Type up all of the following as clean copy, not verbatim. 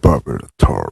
바벨토르.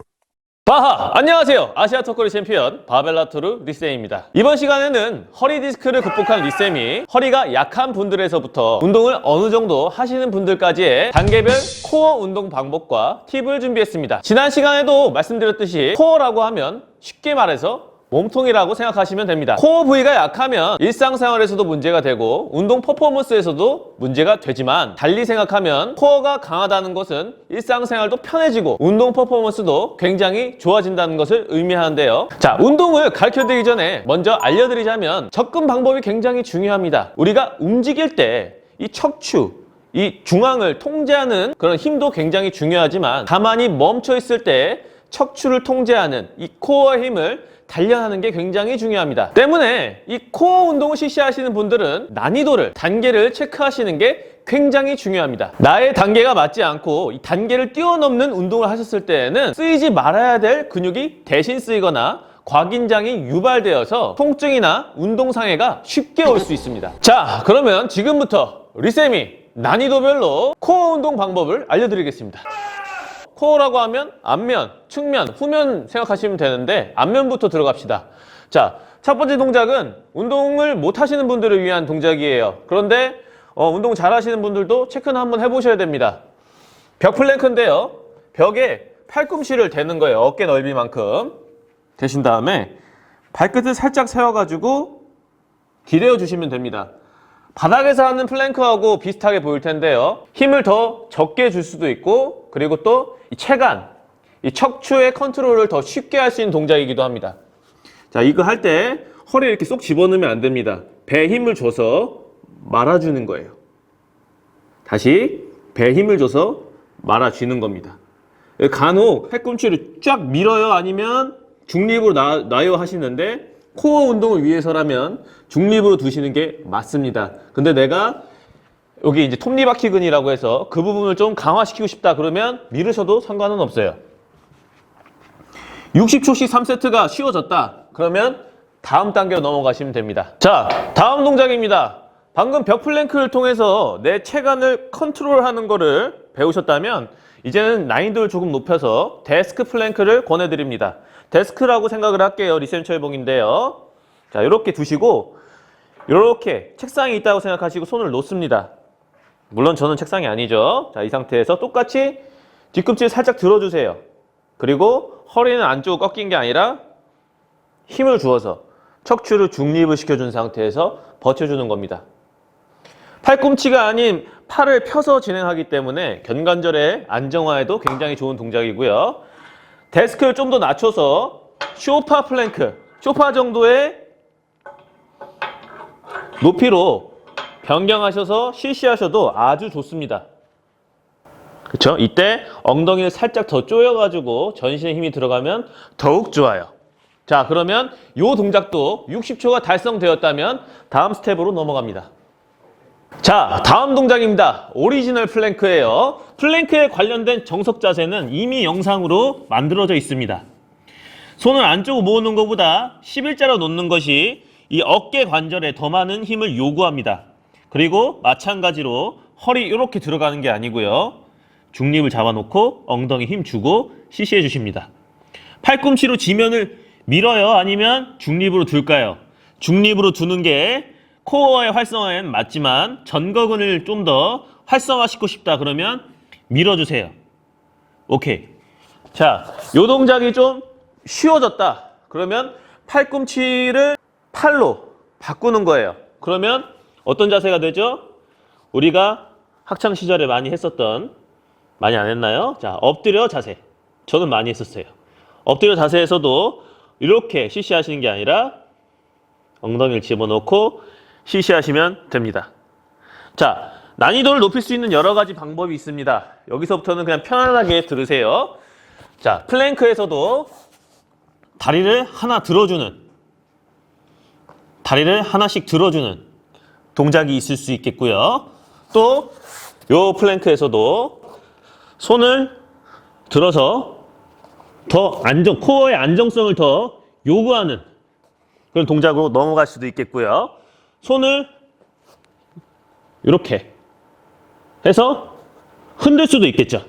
바하! 안녕하세요. 아시아 턱걸이 챔피언 바벨라토르 리쌤입니다. 이번 시간에는 허리 디스크를 극복한 리쌤이 허리가 약한 분들에서부터 운동을 어느 정도 하시는 분들까지의 단계별 코어 운동 방법과 팁을 준비했습니다. 지난 시간에도 말씀드렸듯이 코어라고 하면 쉽게 말해서 몸통이라고 생각하시면 됩니다. 코어 부위가 약하면 일상생활에서도 문제가 되고 운동 퍼포먼스에서도 문제가 되지만 달리 생각하면 코어가 강하다는 것은 일상생활도 편해지고 운동 퍼포먼스도 굉장히 좋아진다는 것을 의미하는데요. 자, 운동을 가르쳐드리기 전에 먼저 알려드리자면 접근 방법이 굉장히 중요합니다. 우리가 움직일 때 이 척추, 이 중앙을 통제하는 그런 힘도 굉장히 중요하지만 가만히 멈춰 있을 때 척추를 통제하는 이 코어의 힘을 단련하는 게 굉장히 중요합니다. 때문에 이 코어 운동을 실시하시는 분들은 난이도를, 단계를 체크하시는 게 굉장히 중요합니다. 나의 단계가 맞지 않고 이 단계를 뛰어넘는 운동을 하셨을 때에는 쓰이지 말아야 될 근육이 대신 쓰이거나 과긴장이 유발되어서 통증이나 운동상해가 쉽게 올 수 있습니다. 자, 그러면 지금부터 리쌤이 난이도별로 코어 운동 방법을 알려드리겠습니다. 코어라고 하면 앞면, 측면, 후면 생각하시면 되는데 앞면부터 들어갑시다. 자, 첫 번째 동작은 운동을 못 하시는 분들을 위한 동작이에요. 그런데 운동 잘 하시는 분들도 체크는 한번 해보셔야 됩니다. 벽 플랭크인데요. 벽에 팔꿈치를 대는 거예요. 어깨 넓이만큼 대신 다음에 발끝을 살짝 세워가지고 기대어 주시면 됩니다. 바닥에서 하는 플랭크하고 비슷하게 보일 텐데요. 힘을 더 적게 줄 수도 있고 그리고 또 이 체간, 이 척추의 컨트롤을 더 쉽게 할 수 있는 동작이기도 합니다. 자, 이거 할 때 허리 이렇게 쏙 집어넣으면 안 됩니다. 배에 힘을 줘서 말아주는 거예요. 다시 배에 힘을 줘서 말아주는 겁니다. 간혹 팔꿈치를 쫙 밀어요 아니면 중립으로 놔요 하시는데 코어 운동을 위해서라면 중립으로 두시는 게 맞습니다. 근데 내가 여기 이제 톱니바퀴근이라고 해서 그 부분을 좀 강화시키고 싶다 그러면 미루셔도 상관은 없어요. 60초씩 3세트가 쉬워졌다 그러면 다음 단계로 넘어가시면 됩니다. 자, 다음 동작입니다. 방금 벽 플랭크를 통해서 내 체간을 컨트롤하는 거를 배우셨다면 이제는 난이도를 조금 높여서 데스크 플랭크를 권해드립니다. 데스크라고 생각을 할게요. 리쌤 철봉인데요. 자, 이렇게 두시고 이렇게 책상이 있다고 생각하시고 손을 놓습니다. 물론 저는 책상이 아니죠. 자, 이 상태에서 똑같이 뒤꿈치를 살짝 들어주세요. 그리고 허리는 안쪽으로 꺾인 게 아니라 힘을 주어서 척추를 중립을 시켜준 상태에서 버텨주는 겁니다. 팔꿈치가 아닌 팔을 펴서 진행하기 때문에 견관절의 안정화에도 굉장히 좋은 동작이고요. 데스크를 좀 더 낮춰서 쇼파 플랭크, 쇼파 정도의 높이로 변경하셔서 실시하셔도 아주 좋습니다. 그렇죠? 이때 엉덩이를 살짝 더 조여가지고 전신에 힘이 들어가면 더욱 좋아요. 자, 그러면 이 동작도 60초가 달성되었다면 다음 스텝으로 넘어갑니다. 자, 다음 동작입니다. 오리지널 플랭크예요. 플랭크에 관련된 정석 자세는 이미 영상으로 만들어져 있습니다. 손을 안쪽으로 모으는 것보다 11자로 놓는 것이 이 어깨 관절에 더 많은 힘을 요구합니다. 그리고 마찬가지로 허리 이렇게 들어가는 게 아니고요. 중립을 잡아놓고 엉덩이 힘 주고 시시해 주십니다. 팔꿈치로 지면을 밀어요? 아니면 중립으로 둘까요? 중립으로 두는 게 코어의 활성화에는 맞지만 전거근을 좀 더 활성화시키고 싶다 그러면 밀어주세요. 오케이. 자, 요 동작이 좀 쉬워졌다 그러면 팔꿈치를 팔로 바꾸는 거예요. 그러면 어떤 자세가 되죠? 우리가 학창시절에 많이 했었던, 많이 안 했나요? 자, 엎드려 자세. 저는 많이 했었어요. 엎드려 자세에서도 이렇게 실시하시는 게 아니라 엉덩이를 집어넣고 실시하시면 됩니다. 자, 난이도를 높일 수 있는 여러 가지 방법이 있습니다. 여기서부터는 그냥 편안하게 들으세요. 자, 플랭크에서도 다리를 하나씩 들어주는 동작이 있을 수 있겠고요. 또 요 플랭크에서도 손을 들어서 더 코어의 안정성을 더 요구하는 그런 동작으로 넘어갈 수도 있겠고요. 손을 이렇게 해서 흔들 수도 있겠죠.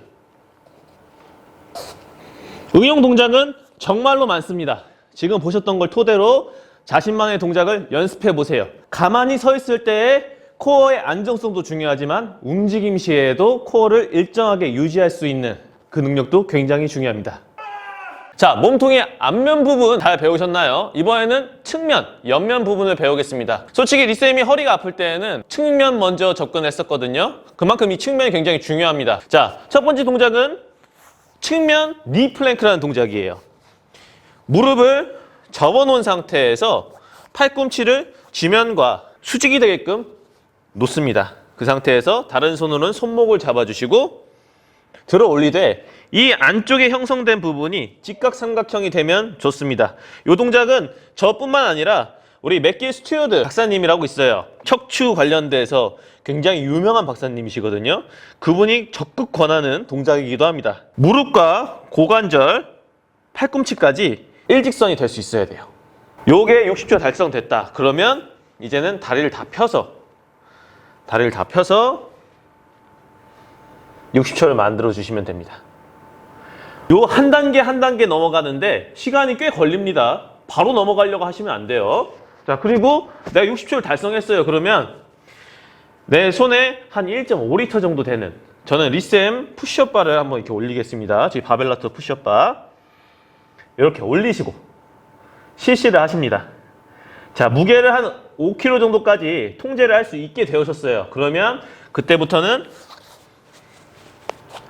응용 동작은 정말로 많습니다. 지금 보셨던 걸 토대로 자신만의 동작을 연습해 보세요. 가만히 서 있을 때의 코어의 안정성도 중요하지만 움직임 시에도 코어를 일정하게 유지할 수 있는 그 능력도 굉장히 중요합니다. 자, 몸통의 앞면 부분 잘 배우셨나요? 이번에는 측면, 옆면 부분을 배우겠습니다. 솔직히 리쌤이 허리가 아플 때에는 측면 먼저 접근했었거든요. 그만큼 이 측면이 굉장히 중요합니다. 자, 첫 번째 동작은 측면 니 플랭크라는 동작이에요. 무릎을 접어놓은 상태에서 팔꿈치를 지면과 수직이 되게끔 놓습니다. 그 상태에서 다른 손으로는 손목을 잡아주시고 들어 올리되 이 안쪽에 형성된 부분이 직각삼각형이 되면 좋습니다. 이 동작은 저뿐만 아니라 우리 맥길 스튜어드 박사님이라고 있어요. 척추 관련돼서 굉장히 유명한 박사님이시거든요. 그분이 적극 권하는 동작이기도 합니다. 무릎과 고관절, 팔꿈치까지 일직선이 될 수 있어야 돼요. 요게 60초 달성됐다. 그러면 이제는 다리를 다 펴서 60초를 만들어 주시면 됩니다. 요 한 단계 한 단계 넘어가는데 시간이 꽤 걸립니다. 바로 넘어가려고 하시면 안 돼요. 자, 그리고 내가 60초를 달성했어요. 그러면 내 손에 한 1.5리터 정도 되는, 저는 리쌤 푸시업 바를 한번 이렇게 올리겠습니다. 저희 바벨라토 푸시업 바 이렇게 올리시고 실시를 하십니다. 자, 무게를 한 5kg 정도까지 통제를 할 수 있게 되셨어요. 그러면 그때부터는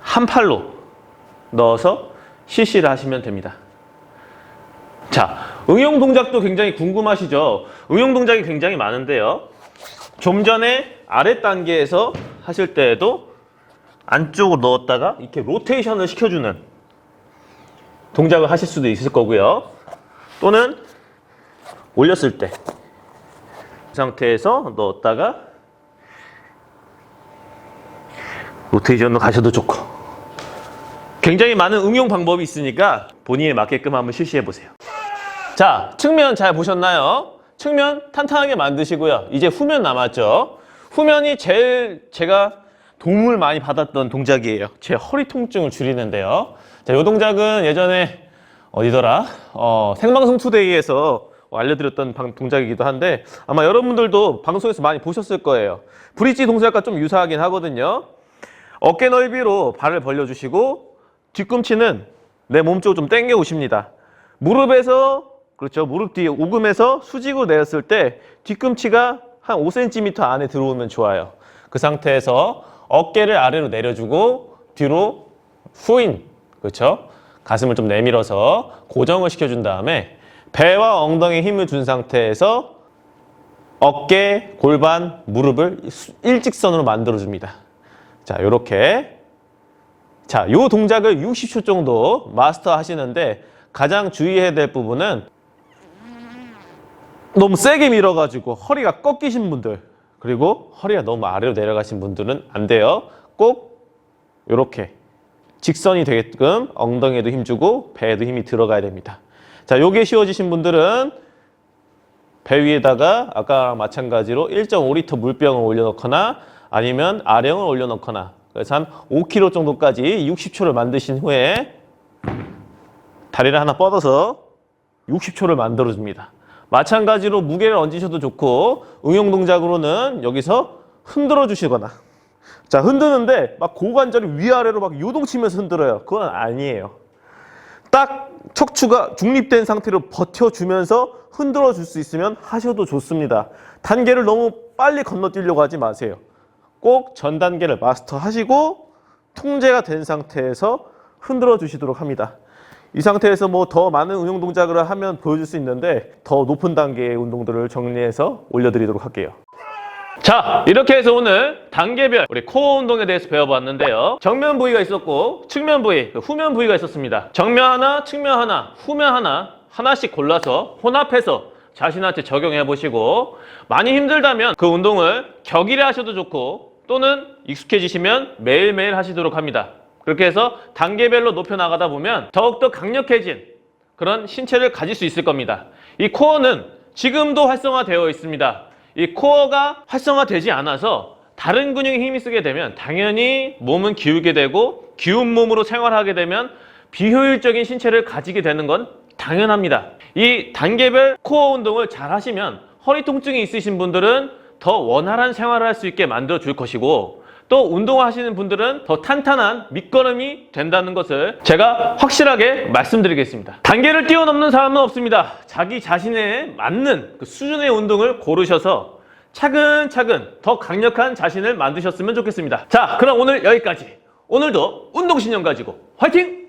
한 팔로 넣어서 실시를 하시면 됩니다. 자, 응용 동작도 굉장히 궁금하시죠? 응용 동작이 굉장히 많은데요. 좀 전에 아래 단계에서 하실 때에도 안쪽으로 넣었다가 이렇게 로테이션을 시켜주는 동작을 하실 수도 있을 거고요. 또는 올렸을 때 이 상태에서 넣었다가 로테이션으로 가셔도 좋고, 굉장히 많은 응용 방법이 있으니까 본인에 맞게끔 한번 실시해 보세요. 자, 측면 잘 보셨나요? 측면 탄탄하게 만드시고요. 이제 후면 남았죠. 후면이 제일 제가 도움을 많이 받았던 동작이에요. 제 허리 통증을 줄이는데요. 자, 이 동작은 예전에 어디더라? 생방송 투데이에서 알려드렸던 동작이기도 한데 아마 여러분들도 방송에서 많이 보셨을 거예요. 브릿지 동작과 좀 유사하긴 하거든요. 어깨 넓이로 발을 벌려주시고 뒤꿈치는 내 몸쪽으로 좀 당겨 오십니다. 무릎에서, 그렇죠, 무릎 뒤에 오금에서 수직으로 내렸을 때 뒤꿈치가 한 5cm 안에 들어오면 좋아요. 그 상태에서 어깨를 아래로 내려주고 뒤로 후인, 그렇죠, 가슴을 좀 내밀어서 고정을 시켜준 다음에 배와 엉덩이에 힘을 준 상태에서 어깨, 골반, 무릎을 일직선으로 만들어줍니다. 자, 요렇게. 자, 요 동작을 60초 정도 마스터 하시는데 가장 주의해야 될 부분은 너무 세게 밀어가지고 허리가 꺾이신 분들, 그리고 허리가 너무 아래로 내려가신 분들은 안 돼요. 꼭 요렇게 직선이 되게끔 엉덩이에도 힘주고 배에도 힘이 들어가야 됩니다. 자, 요게 쉬워지신 분들은 배 위에다가 아까랑 마찬가지로 1.5리터 물병을 올려놓거나 아니면 아령을 올려놓거나, 그래서 한 5kg 정도까지 60초를 만드신 후에 다리를 하나 뻗어서 60초를 만들어줍니다. 마찬가지로 무게를 얹으셔도 좋고, 응용 동작으로는 여기서 흔들어 주시거나, 자, 흔드는데 막 고관절이 위아래로 막 요동치면서 흔들어요. 그건 아니에요. 딱 척추가 중립된 상태로 버텨주면서 흔들어 줄 수 있으면 하셔도 좋습니다. 단계를 너무 빨리 건너뛰려고 하지 마세요. 꼭 전 단계를 마스터하시고 통제가 된 상태에서 흔들어 주시도록 합니다. 이 상태에서 뭐 더 많은 응용 동작을 하면 보여줄 수 있는데 더 높은 단계의 운동들을 정리해서 올려드리도록 할게요. 자, 이렇게 해서 오늘 단계별 우리 코어 운동에 대해서 배워봤는데요. 정면 부위가 있었고 측면 부위, 후면 부위가 있었습니다. 정면 하나, 측면 하나, 후면 하나, 하나씩 골라서 혼합해서 자신한테 적용해 보시고, 많이 힘들다면 그 운동을 격일에 하셔도 좋고 또는 익숙해지시면 매일매일 하시도록 합니다. 그렇게 해서 단계별로 높여나가다 보면 더욱더 강력해진 그런 신체를 가질 수 있을 겁니다. 이 코어는 지금도 활성화되어 있습니다. 이 코어가 활성화되지 않아서 다른 근육에 힘이 쓰게 되면 당연히 몸은 기울게 되고, 기운 몸으로 생활하게 되면 비효율적인 신체를 가지게 되는 건 당연합니다. 이 단계별 코어 운동을 잘 하시면 허리 통증이 있으신 분들은 더 원활한 생활을 할 수 있게 만들어 줄 것이고, 또 운동하시는 분들은 더 탄탄한 밑거름이 된다는 것을 제가 확실하게 말씀드리겠습니다. 단계를 뛰어넘는 사람은 없습니다. 자기 자신에 맞는 그 수준의 운동을 고르셔서 차근차근 더 강력한 자신을 만드셨으면 좋겠습니다. 자, 그럼 오늘 여기까지. 오늘도 운동신념 가지고 화이팅!